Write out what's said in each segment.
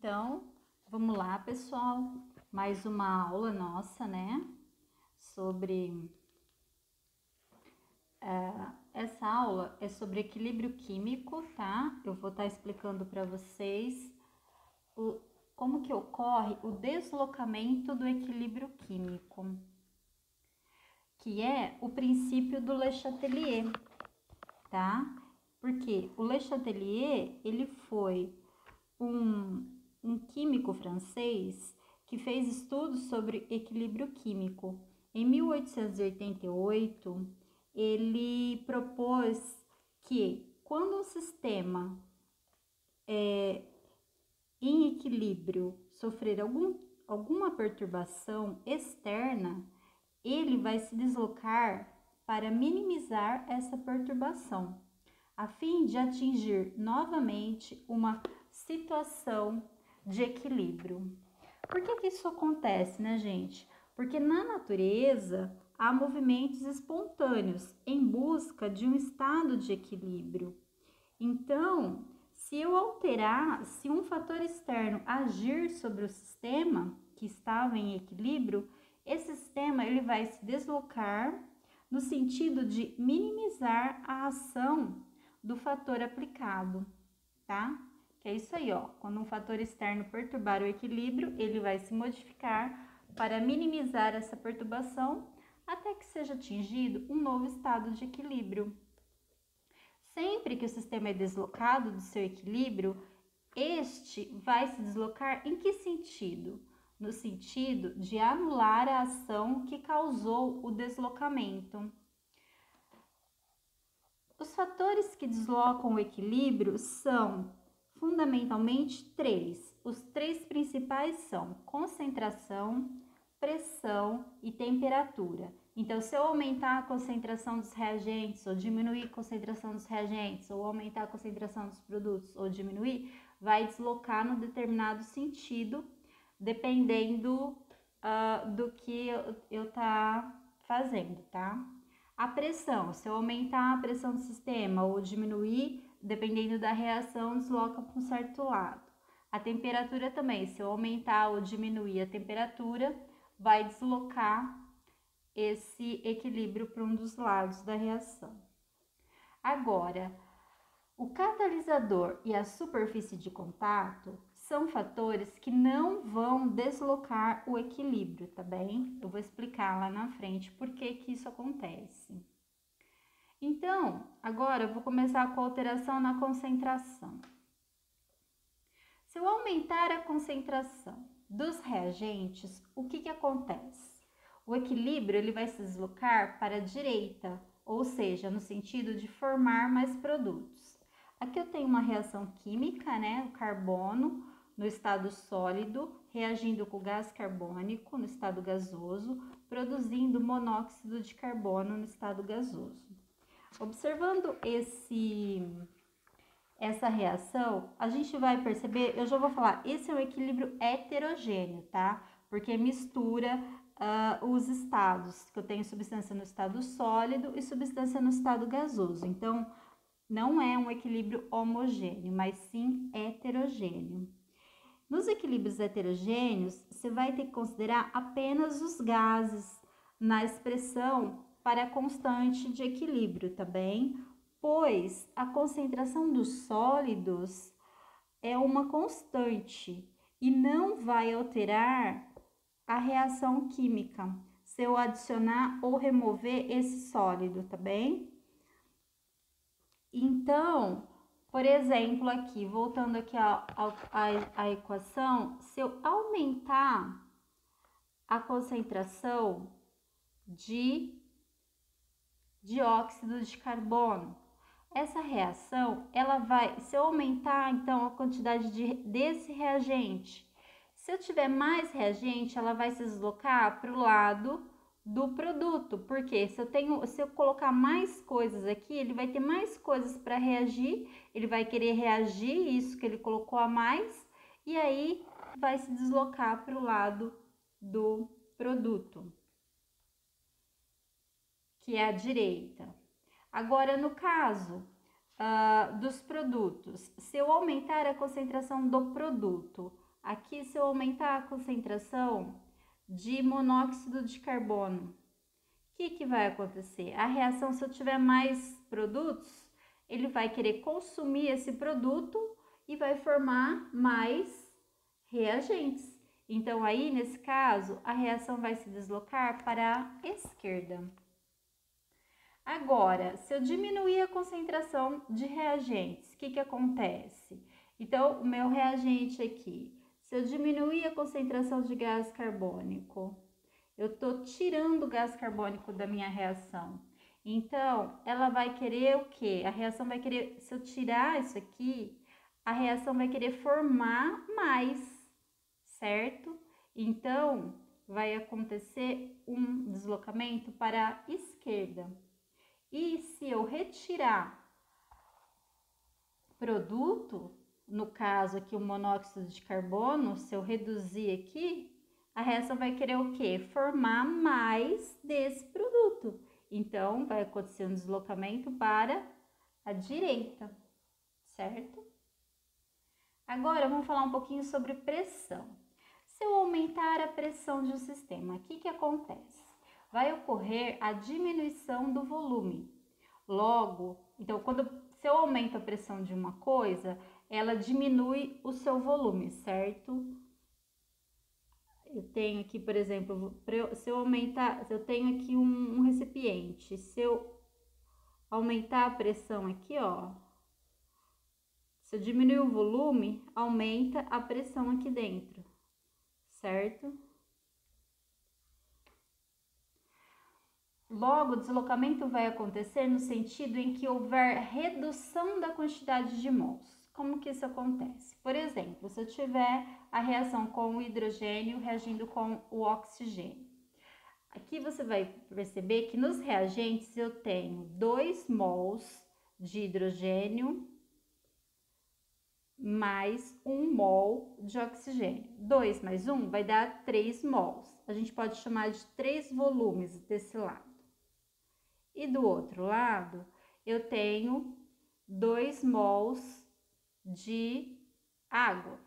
Então, vamos lá, pessoal. Mais uma aula nossa, né? Sobre... essa aula é sobre equilíbrio químico, tá? Eu vou estar explicando para vocês como que ocorre o deslocamento do equilíbrio químico, que é o princípio do Le Chatelier, tá? Porque o Le Chatelier, ele foi um químico francês que fez estudos sobre equilíbrio químico. Em 1888, ele propôs que quando um sistema em equilíbrio sofrer alguma perturbação externa, ele vai se deslocar para minimizar essa perturbação, a fim de atingir novamente uma situação de equilíbrio. Por que isso acontece, né, gente? Porque na natureza há movimentos espontâneos em busca de um estado de equilíbrio. Então, se um fator externo agir sobre o sistema que estava em equilíbrio, esse sistema ele vai se deslocar no sentido de minimizar a ação do fator aplicado, tá? Que é isso aí, ó. Quando um fator externo perturbar o equilíbrio, ele vai se modificar para minimizar essa perturbação até que seja atingido um novo estado de equilíbrio. Sempre que o sistema é deslocado do seu equilíbrio, este vai se deslocar em que sentido? No sentido de anular a ação que causou o deslocamento. Os fatores que deslocam o equilíbrio são fundamentalmente três. Os três principais são concentração, pressão e temperatura. Então, se eu aumentar a concentração dos reagentes ou diminuir a concentração dos reagentes, ou aumentar a concentração dos produtos ou diminuir, vai deslocar no determinado sentido, dependendo do que eu tá fazendo, tá? A pressão, se eu aumentar a pressão do sistema ou diminuir, dependendo da reação, desloca para um certo lado. A temperatura também, se eu aumentar ou diminuir a temperatura, vai deslocar esse equilíbrio para um dos lados da reação. Agora, o catalisador e a superfície de contato são fatores que não vão deslocar o equilíbrio, tá bem? Eu vou explicar lá na frente por que isso acontece. Então, agora eu vou começar com a alteração na concentração. Se eu aumentar a concentração dos reagentes, o que acontece? O equilíbrio ele vai se deslocar para a direita, ou seja, no sentido de formar mais produtos. Aqui eu tenho uma reação química, né? O carbono no estado sólido, reagindo com o gás carbônico no estado gasoso, produzindo monóxido de carbono no estado gasoso. Observando essa reação, a gente vai perceber, eu já vou falar, esse é um equilíbrio heterogêneo, tá? Porque mistura os estados, que eu tenho substância no estado sólido e substância no estado gasoso. Então, não é um equilíbrio homogêneo, mas sim heterogêneo. Nos equilíbrios heterogêneos, você vai ter que considerar apenas os gases na expressão para a constante de equilíbrio, tá bem? Pois a concentração dos sólidos é uma constante e não vai alterar a reação química se eu adicionar ou remover esse sólido, tá bem? Então, por exemplo, aqui, voltando aqui à equação, se eu aumentar a concentração de dióxido de carbono, essa reação, ela vai, se eu aumentar então a quantidade desse reagente, se eu tiver mais reagente, ela vai se deslocar para o lado do produto, porque se eu colocar mais coisas aqui, ele vai ter mais coisas para reagir, ele vai querer reagir isso que ele colocou a mais, e aí vai se deslocar para o lado do produto, que é a direita. Agora, no caso dos produtos, se eu aumentar a concentração do produto, Aqui, se eu aumentar a concentração de monóxido de carbono, o que vai acontecer? A reação, se eu tiver mais produtos, ele vai querer consumir esse produto e vai formar mais reagentes. Então, aí, nesse caso, a reação vai se deslocar para a esquerda. Agora, se eu diminuir a concentração de reagentes, o que acontece? Então, o meu reagente aqui, se eu diminuir a concentração de gás carbônico, eu estou tirando o gás carbônico da minha reação. Então, ela vai querer o quê? A reação vai querer, se eu tirar isso aqui, a reação vai querer formar mais, certo? Então, vai acontecer um deslocamento para a esquerda. E se eu retirar produto, no caso aqui o monóxido de carbono, se eu reduzir aqui, a reação vai querer o quê? Formar mais desse produto. Então, vai acontecer um deslocamento para a direita, certo? Agora, vamos falar um pouquinho sobre pressão. Se eu aumentar a pressão de um sistema, o que acontece? Vai ocorrer a diminuição do volume. Logo, então, se eu aumento a pressão de uma coisa, ela diminui o seu volume, certo? Eu tenho aqui, por exemplo, se eu aumentar, eu tenho aqui um recipiente, se eu aumentar a pressão aqui, ó, se eu diminuir o volume, aumenta a pressão aqui dentro, certo? Logo, o deslocamento vai acontecer no sentido em que houver redução da quantidade de mols. Como que isso acontece? Por exemplo, se eu tiver a reação com o hidrogênio reagindo com o oxigênio. Aqui você vai perceber que nos reagentes eu tenho 2 mols de hidrogênio mais 1 mol de oxigênio. 2 mais 1 vai dar 3 mols. A gente pode chamar de 3 volumes desse lado. E do outro lado, eu tenho 2 mols de água.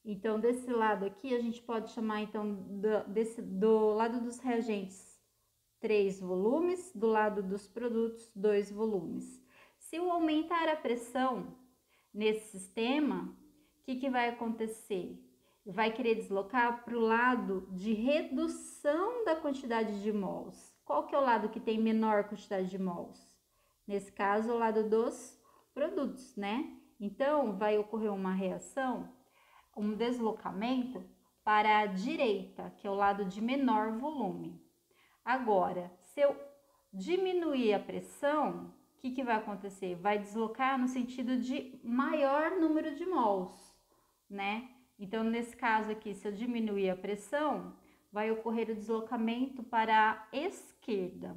Então, desse lado aqui, a gente pode chamar, então, do lado dos reagentes, 3 volumes, do lado dos produtos, 2 volumes. Se eu aumentar a pressão nesse sistema, o que vai acontecer? Vai querer deslocar para o lado de redução da quantidade de mols. Qual que é o lado que tem menor quantidade de mols? Nesse caso, o lado dos produtos, né? Então, vai ocorrer uma reação, um deslocamento para a direita, que é o lado de menor volume. Agora, se eu diminuir a pressão, o que vai acontecer? Vai deslocar no sentido de maior número de mols, né? Então, nesse caso aqui, se eu diminuir a pressão, vai ocorrer o deslocamento para a esquerda.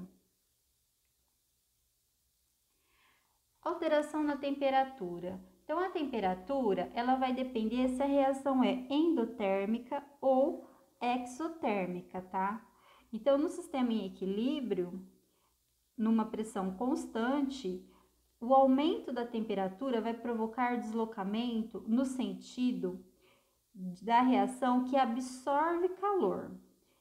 Alteração na temperatura. Então, a temperatura, ela vai depender se a reação é endotérmica ou exotérmica, tá? Então, no sistema em equilíbrio, numa pressão constante, o aumento da temperatura vai provocar deslocamento no sentido da reação que absorve calor.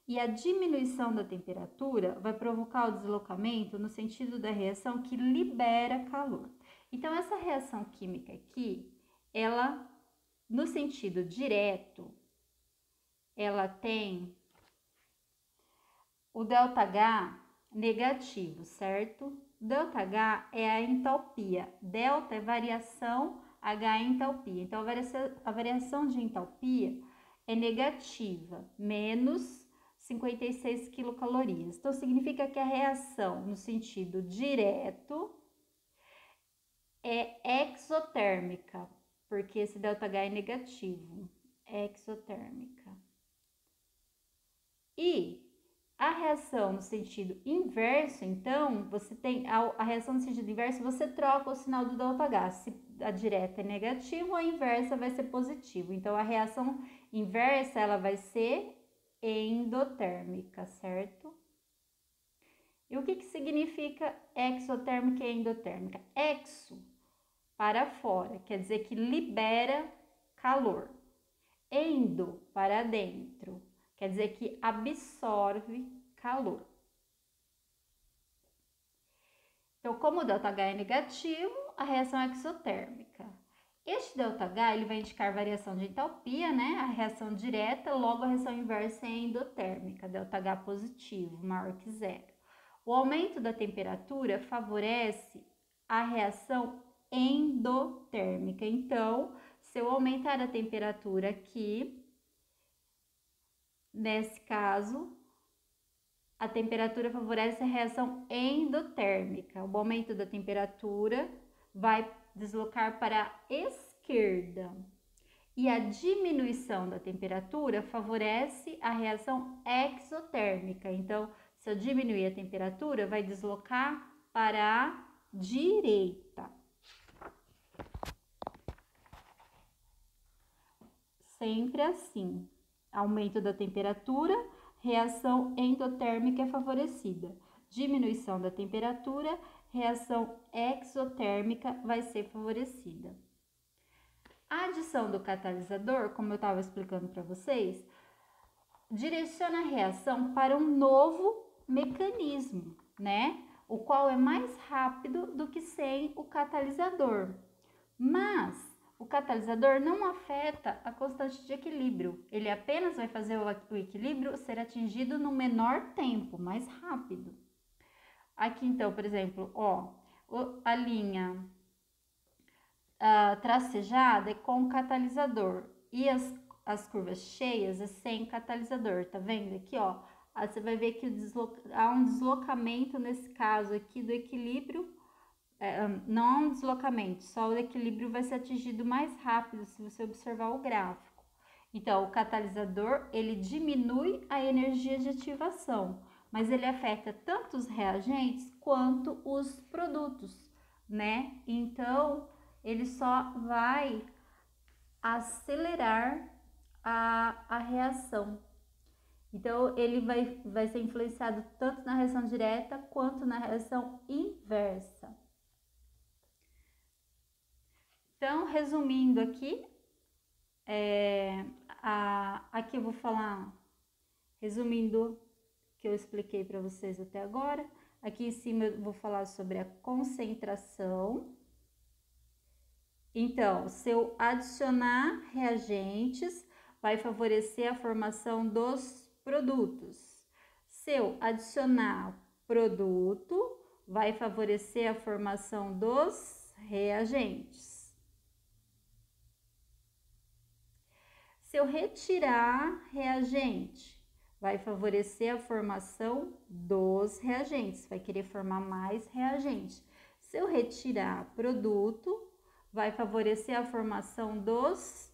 E a diminuição da temperatura vai provocar o deslocamento no sentido da reação que libera calor. Então, essa reação química aqui, ela, no sentido direto, ela tem o ΔH negativo, certo? ΔH é a entalpia, delta é variação, H é entalpia. Então, a variação de entalpia é negativa, menos 56 quilocalorias. Então, significa que a reação no sentido direto é exotérmica, porque esse ΔH é negativo, exotérmica. E a reação no sentido inverso, então, você tem a reação no sentido inverso, você troca o sinal do ΔH. Se a direta é negativa, a inversa vai ser positivo. Então, a reação inversa, ela vai ser endotérmica, certo? E o que significa exotérmica e endotérmica? Exo, para fora, quer dizer que libera calor. endo, para dentro. Quer dizer que absorve calor. Então, como o ΔH é negativo, a reação é exotérmica. Este ΔH ele vai indicar variação de entalpia, né? A reação direta, logo a reação inversa é endotérmica, ΔH positivo, maior que zero. O aumento da temperatura favorece a reação endotérmica. Então, se eu aumentar a temperatura aqui, nesse caso, a temperatura favorece a reação endotérmica. O aumento da temperatura vai deslocar para a esquerda. E a diminuição da temperatura favorece a reação exotérmica. Então, se eu diminuir a temperatura, vai deslocar para a direita. Sempre assim. Aumento da temperatura, reação endotérmica é favorecida. Diminuição da temperatura, reação exotérmica vai ser favorecida. A adição do catalisador, como eu estava explicando para vocês, direciona a reação para um novo mecanismo, né? O qual é mais rápido do que sem o catalisador. Mas o catalisador não afeta a constante de equilíbrio. Ele apenas vai fazer o equilíbrio ser atingido no menor tempo, mais rápido. Aqui então, por exemplo, ó, a linha tracejada é com catalisador e as curvas cheias é sem catalisador, tá vendo aqui, ó? Você vai ver que há um deslocamento nesse caso aqui do equilíbrio, não há um deslocamento, só o equilíbrio vai ser atingido mais rápido se você observar o gráfico. Então, o catalisador, ele diminui a energia de ativação, mas ele afeta tanto os reagentes quanto os produtos, né? Então, ele só vai acelerar a reação. Então, ele vai ser influenciado tanto na reação direta quanto na reação inversa. Então, resumindo aqui, aqui eu vou falar, resumindo o que eu expliquei para vocês até agora. Aqui em cima eu vou falar sobre a concentração. Então, se eu adicionar reagentes, vai favorecer a formação dos produtos. Se eu adicionar produto, vai favorecer a formação dos reagentes. Se eu retirar reagente, vai favorecer a formação dos reagentes, vai querer formar mais reagente. Se eu retirar produto, vai favorecer a formação dos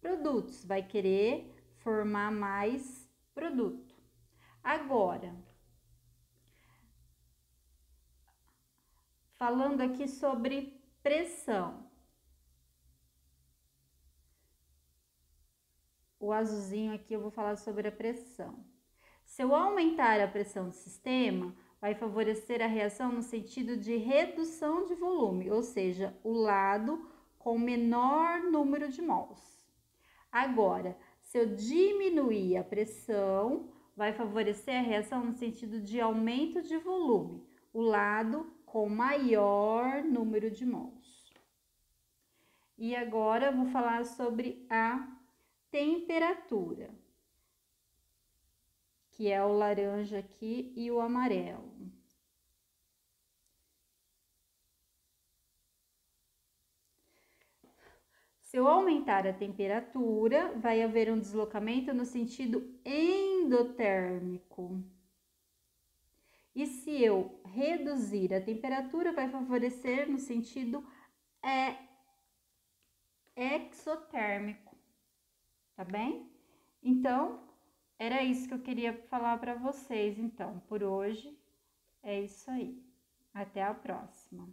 produtos, vai querer formar mais produto. Agora, falando aqui sobre pressão. O azulzinho aqui eu vou falar sobre a pressão. Se eu aumentar a pressão do sistema, vai favorecer a reação no sentido de redução de volume, ou seja, o lado com menor número de mols. Agora, se eu diminuir a pressão, vai favorecer a reação no sentido de aumento de volume, o lado com maior número de mols. E agora eu vou falar sobre a temperatura, que é o laranja aqui e o amarelo. Se eu aumentar a temperatura, vai haver um deslocamento no sentido endotérmico. E se eu reduzir a temperatura, vai favorecer no sentido exotérmico, tá bem? Então, era isso que eu queria falar para vocês, então, por hoje é isso aí. Até a próxima.